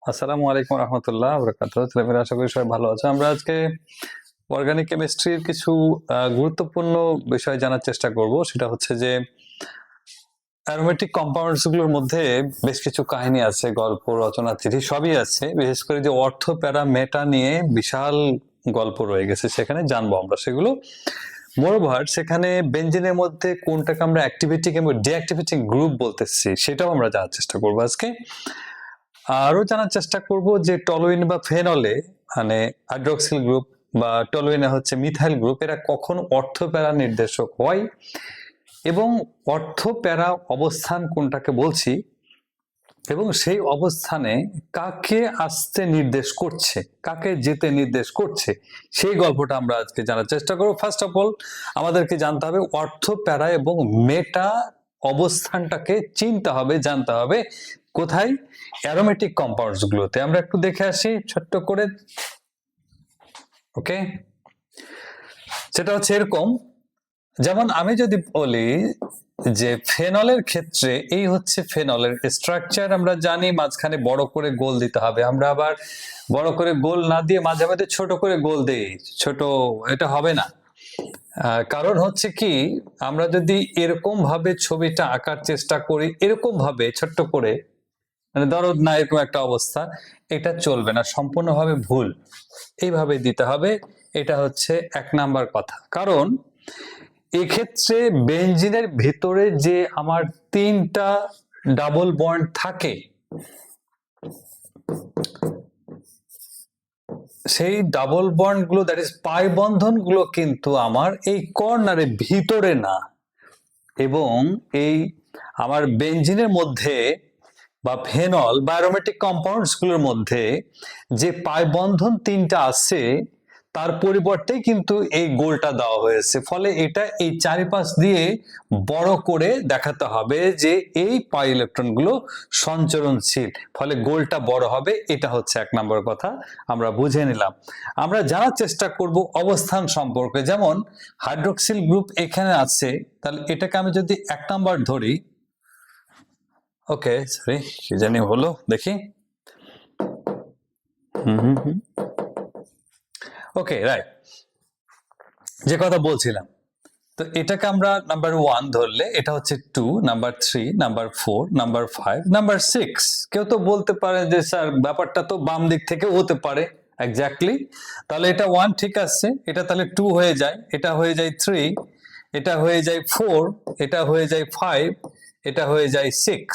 আসসালামু আলাইকুম রহমতুল্লাহ বরকাতুহু। তাহলে আশা করি সবাই ভালো আছে। আমরা আজকে অর্গানিক কেমিস্ট্রির কিছু গুরুত্বপূর্ণ বিষয় জানার চেষ্টা করব। সেটা হচ্ছে যে অ্যারোমেটিক কম্পাউন্ডস গুলোর মধ্যে বেশ কিছু কাহিনী আছে, গল্প, রচনা, চিঠি সবই আছে। বিশেষ করে যে অর্থ, প্যারা, মেটা নিয়ে বিশাল গল্প রয়ে গেছে, সেখানে জানবো আমরা সেগুলো। মোরওভার সেখানে বেঞ্জিনের মধ্যে কোনটাকে আমরা অ্যাক্টিভেটিং এবং ডিঅ্যাক্টিভেটিং গ্রুপ বলতেছি সেটাও আমরা জানার চেষ্টা করবো আজকে। আরো জানার চেষ্টা করব যে টলুইন বা ফেনলে মানে হাইড্রক্সিল গ্রুপ বা টলুইনে হচ্ছে মিথাইল গ্রুপ, এরা কখন অর্থ প্যারা নির্দেশক হয় এবং অর্থ প্যারা অবস্থান কোনটাকে বলছি এবং সেই অবস্থানে কাকে আসতে নির্দেশ করছে, কাকে যেতে নির্দেশ করছে, সেই গল্পটা আমরা আজকে জানার চেষ্টা করব। ফার্স্ট অফ অল আমাদেরকে জানতে হবে অর্থ প্যারা এবং মেটা অবস্থানটাকে চিনতে হবে, জানতে হবে কোথায়, অ্যারোমেটিক কম্পাউন্ডস গুলোতে। আমরা একটু দেখে আসি ছোট্ট করে। ওকে, সেটা হচ্ছে এরকম, যেমন আমি যদি বলি যে ফেনলের ক্ষেত্রে এই হচ্ছে ফেনলের স্ট্রাকচার, আমরা জানি মাঝখানে বড় করে গোল দিতে হবে। আমরা আবার বড় করে গোল না দিয়ে মাঝে মাঝে ছোট করে গোল দেই, ছোট এটা হবে না। কারণ হচ্ছে কি, আমরা যদি এরকম ভাবে ছবিটা আঁকার চেষ্টা করি, এরকম ভাবে ছোট্ট করে, মানে দরদ না এরকম একটা অবস্থা, এটা চলবে না, সম্পূর্ণভাবে ভুল। এইভাবে দিতে হবে। এটা হচ্ছে এক নাম্বার কথা। কারণ এক্ষেত্রে বেঞ্জিনের ভিতরে যে আমার তিনটা ডাবল বন্ড থাকে, সেই ডাবল বন্ড গুলো, দ্যাট ইজ পাই বন্ধন গুলো কিন্তু আমার এই কর্নারের ভিতরে না, এবং এই আমার বেঞ্জিনের মধ্যে বা ফেনল বা অ্যারোমেটিক কম্পাউন্ডস গুলোর মধ্যে যে পাই বন্ধন তিনটা আছে তার পরিবর্তে কিন্তু এই গোলটা দেওয়া হয়েছে। ফলে এটা এই চারিপাশ দিয়ে বড় করে দেখাতে হবে যে এই পাই ইলেকট্রন গুলো সঞ্চরণশীল, ফলে গোলটা বড় হবে। এটা হচ্ছে এক নম্বর কথা, আমরা বুঝে নিলাম। আমরা জানার চেষ্টা করব অবস্থান সম্পর্কে। যেমন হাইড্রক্সিল গ্রুপ এখানে আছে, তাহলে এটাকে আমি যদি এক নাম্বার ধরি, ওকে সরি কি জানি হলো দেখি, ওকে রাইট, যে কথা বলছিলাম। তো এটাকে আমরা নাম্বার 1 ধরলে এটা হচ্ছে 2, নাম্বার 3, নাম্বার 4, নাম্বার 5, নাম্বার 6। কেউ তো বলতে পারে যে স্যার ব্যাপারটা তো বাম দিক থেকে হতে পারে। এক্স্যাক্টলি, তাহলে এটা 1 ঠিক আছে, এটা তাহলে 2 হয়ে যায়, এটা হয়ে যায় 3, এটা হয়ে যায় 4, এটা হয়ে যায় 5, এটা হয়ে যায় 6।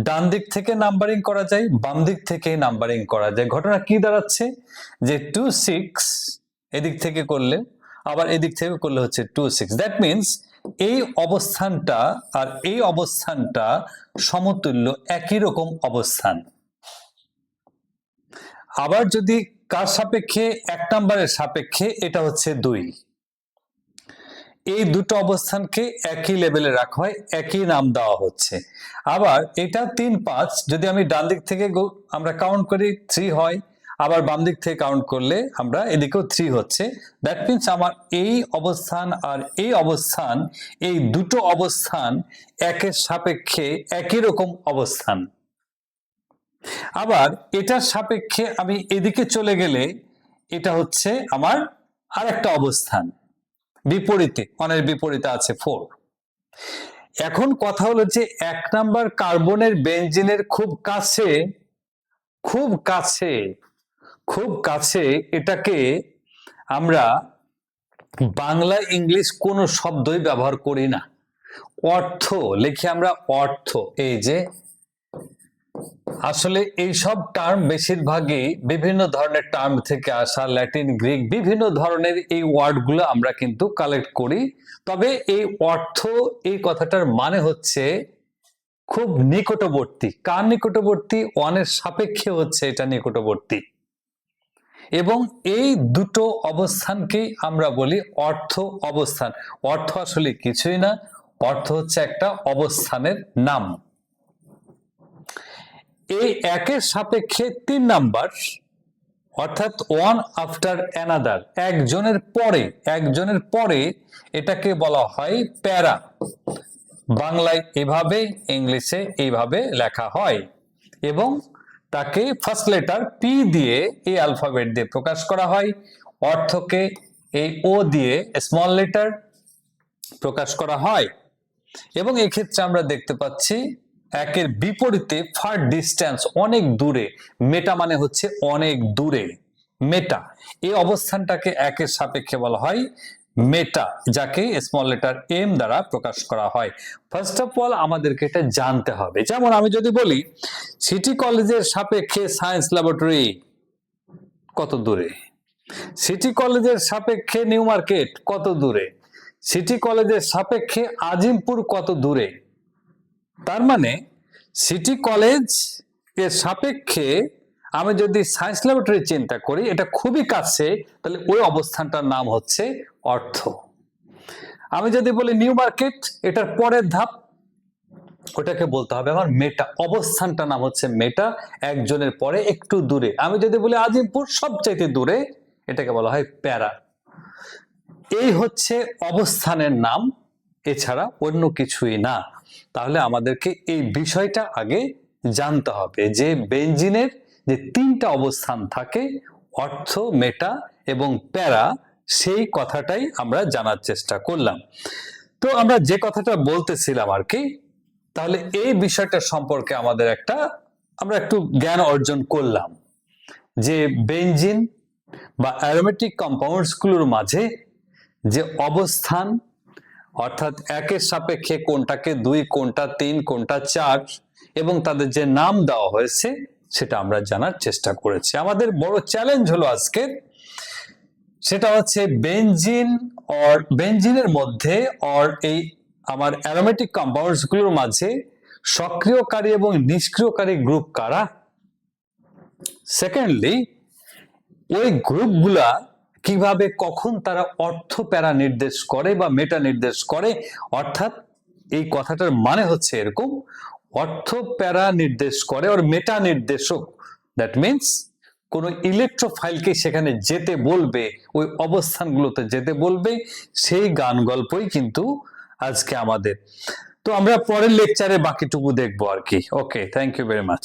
ডান দিক থেকে নাম্বারিং করা যায়, বাম দিক থেকে নাম্বারিং করা যায়। ঘটনা কি দাঁড়াচ্ছে যে 2 6 এদিক থেকে করলে, আবার এদিক থেকে করলে হচ্ছে 2 6। দ্যাট মিনস এই অবস্থানটা আর এই অবস্থানটা সমতুল্য, একই রকম অবস্থান। আবার যদি কার সাপেক্ষে, এক নাম্বারের সাপেক্ষে, এটা হচ্ছে 2। এই দুটো অবস্থানকে একই লেভেলে রাখা হয়, একই নাম দেওয়া হচ্ছে। আবার এটা 3 5, যদি আমি ডান দিক থেকে আমরা কাউন্ট করি 3 হয়, আবার বাম দিক থেকে কাউন্ট করলে আমরা এদিকেও 3 হচ্ছে। দ্যাট মিনস আমার এই অবস্থান আর এই অবস্থান, এই দুটো অবস্থান একের সাপেক্ষে একই রকম অবস্থান। আবার এটার সাপেক্ষে আমি এদিকে চলে গেলে এটা হচ্ছে আমার আরেকটা অবস্থান, বিপরীতে, অনের বিপরীতে আছে 4। এখন কথা হলো যে এক নাম্বার কার্বনের বেঞ্জিনের খুব কাছে, খুব কাছে, খুব কাছে, এটাকে আমরা বাংলা ইংলিশ কোনো শব্দই ব্যবহার করি না, অর্থ লিখি আমরা অর্থ। এই যে আসলে এই সব টার্ম বেশিরভাগই বিভিন্ন ধরনের টার্ম থেকে আসা, ল্যাটিন, গ্রিক, বিভিন্ন ধরনের এই ওয়ার্ডগুলো আমরা কিন্তু কালেক্ট করি। তবে এই অর্থ, এই কথাটার মানে হচ্ছে খুব নিকটবর্তী। কার নিকটবর্তী? ওয়ানের সাপেক্ষে হচ্ছে এটা নিকটবর্তী। এবং এই দুটো অবস্থানকেই আমরা বলি অর্থ অবস্থান। অর্থ আসলে কিছুই না, অর্থ হচ্ছে একটা অবস্থানের নাম। এই একের সাপেক্ষে 3 নাম্বার, অর্থাৎ ওয়ান আফটার অ্যানাদার, একজনের পরে, একজনের পরে, এটাকে বলা হয় প্যারা। বাংলায় এভাবে, ইংলিশে এইভাবে লেখা হয়। এবং তাকে ফার্স্ট লেটার পি দিয়ে এই অ্যালফাবেট দিয়ে প্রকাশ করা হয়, অর্থকে এই ও দিয়ে স্মল লেটার প্রকাশ করা হয়। এবং এই ক্ষেত্রে আমরা দেখতে পাচ্ছি একের বিপরীতে ফার ডিস্টেন্স, অনেক দূরে, মেটা মানে হচ্ছে অনেক দূরে, মেটা এই অবস্থানটাকে একের সাপেক্ষে বলা হয় মেটা, যাকে স্মল লেটার এম দ্বারা প্রকাশ করা হয়। ফার্স্ট অফ অল আমাদেরকে এটা জানতে হবে। যেমন আমি যদি বলি সিটি কলেজের সাপেক্ষে সায়েন্স ল্যাবরেটরি কত দূরে, সিটি কলেজের সাপেক্ষে নিউ মার্কেট কত দূরে, সিটি কলেজের সাপেক্ষে আজিমপুর কত দূরে। তার মানে সিটি কলেজ এর সাপেক্ষে আমি যদি সায়েন্স ল্যাবরেটরি চিন্তা করি, এটা খুবই কাছে, তাহলে ওই অবস্থানটার নাম হচ্ছে অর্থ। আমি যদি বলি নিউ মার্কেট, এটার পরের ধাপ, ওটাকে বলতে হবে আমার মেটা, অবস্থানটার নাম হচ্ছে মেটা, একজনের পরে একটু দূরে। আমি যদি বলি আজিমপুর সবচাইতে দূরে, এটাকে বলা হয় প্যারা। এই হচ্ছে অবস্থানের নাম, এছাড়া অন্য কিছুই না। তাহলে আমাদেরকে এই বিষয়টা আগে জানতে হবে যে বেঞ্জিনের যে তিনটা অবস্থান থাকে, অর্থ, মেটা এবং প্যারা, সেই কথাটাই আমরা জানার চেষ্টা করলাম। তো আমরা যে কথাটা বলতেছিলাম আর কি, তাহলে এই বিষয়টা সম্পর্কে আমরা একটু জ্ঞান অর্জন করলাম যে বেঞ্জিন বা অ্যারোমেটিক কম্পাউন্ডস গুলোর মাঝে যে অবস্থান, অর্থাৎ একের সাপেক্ষে কোনটাকে 2, কোনটা 3, কোনটা 4, এবং তাদের যে নাম দেওয়া হয়েছে সেটা আমরা জানার চেষ্টা করেছি। আমাদের বড় চ্যালেঞ্জ হলো আজকে, সেটা হচ্ছে বেঞ্জিনের মধ্যে এই আমার অ্যারোমেটিক কম্পাউন্ডস গুলোর মাঝে সক্রিয়কারী এবং নিষ্ক্রিয়কারী গ্রুপ কারা। সেকেন্ডলি, ওই গ্রুপগুলা কিভাবে কখন তারা অর্থ প্যারা নির্দেশ করে বা মেটা নির্দেশ করে। অর্থাৎ এই কথাটার মানে হচ্ছে এরকম, অর্থ প্যারা নির্দেশ করে আর মেটা নির্দেশক, দ্যাট মিনস কোন ইলেকট্রোফাইলকে সেখানে যেতে বলবে, ওই অবস্থানগুলোতে যেতে বলবে, সেই গান গল্পই কিন্তু আজকে আমাদের। তো আমরা পরের লেকচারে বাকিটুকু দেখবো আর কি। ওকে, থ্যাংক ইউ ভেরি মাচ।